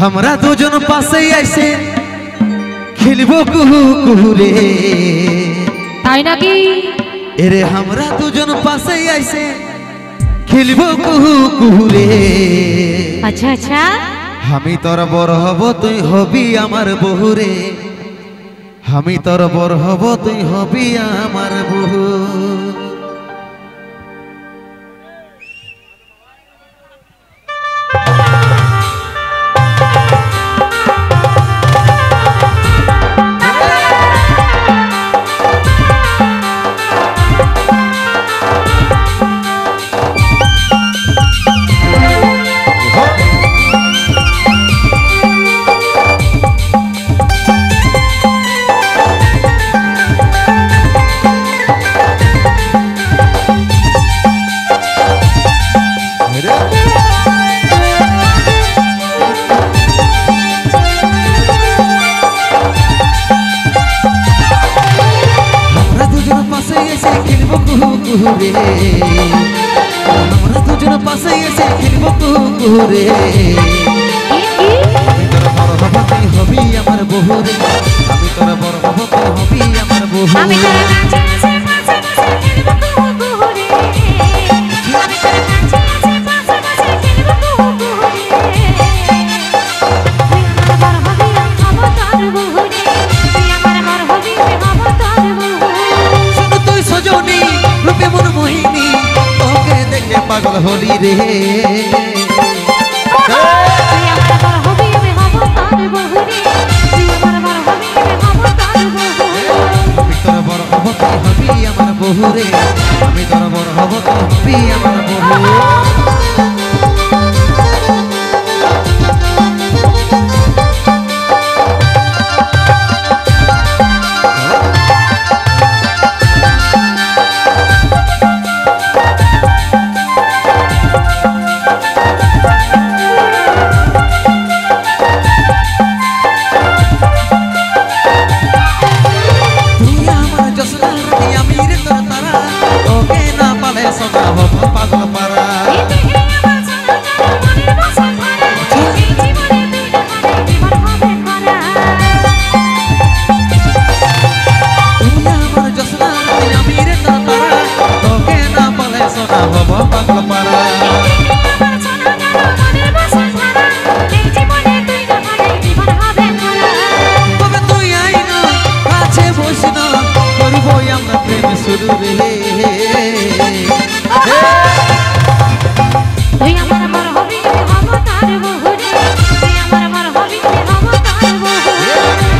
हमरा দুজন পাশে আইছে খেলবো কুহু কুহু রে। তাই নাকি? এরে हमरा দুজন পাশে আইছে খেলবো কুহু কুহু রে। আচ্ছা আচ্ছা, আমি তোর বড় হব তুই হবি আমার বহু রে। আমি তোর বড় হব তুই হবি আমার বহু। আমরা দুজন পাশে এসে খেলবো কুহু কুহু রে। আমি তোর বড় হব তুই হবি আমার বহু রে। আমি তোর বড় হব তুই হবি আমার বহু। পাগল হলি রে আমি তোর বড় হব তুই হবি আমার বহু রে। আমি তোর বড় হব তুই হবি আমার বহু। পাগল পারা আমার জসনা আমি রে তারা তোকে না পালে সোনা হব পাগল পারা। তবে তুই আইন কাছে বসিন করবো আমরা প্রেম শুরু রে।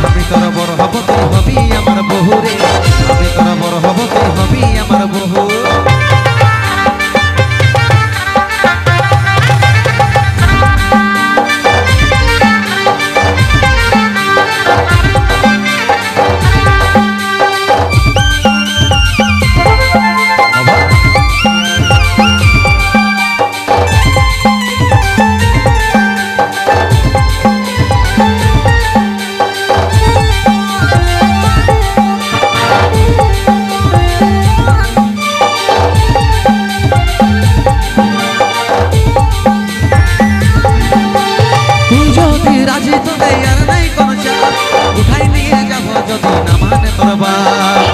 আমি তোর বড় হব তুই হবি আমার বহু রে। আমি তোর বড় হব তুই হবি আমার বহু। উঠাই নিয়ে যাব যদি না মানে তোর বাপ।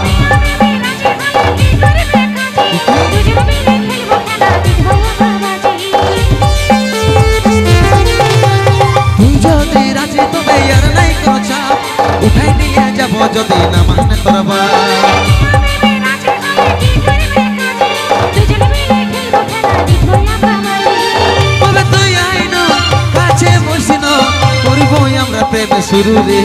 তুই যদি রাজি তবে আর নাই কোনো চাপ। উঠাই নিয়ে যাব যদি না মানে তোর বাপ। তবে তুই আইন কাছে বসিন করবো আমরা প্রেম শুরু রে।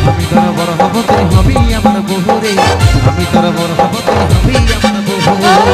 আমি তোর বড় হব তুই হবি আমার বহু রে। আমি তোর বড় হব তুই হবি আমার বহু।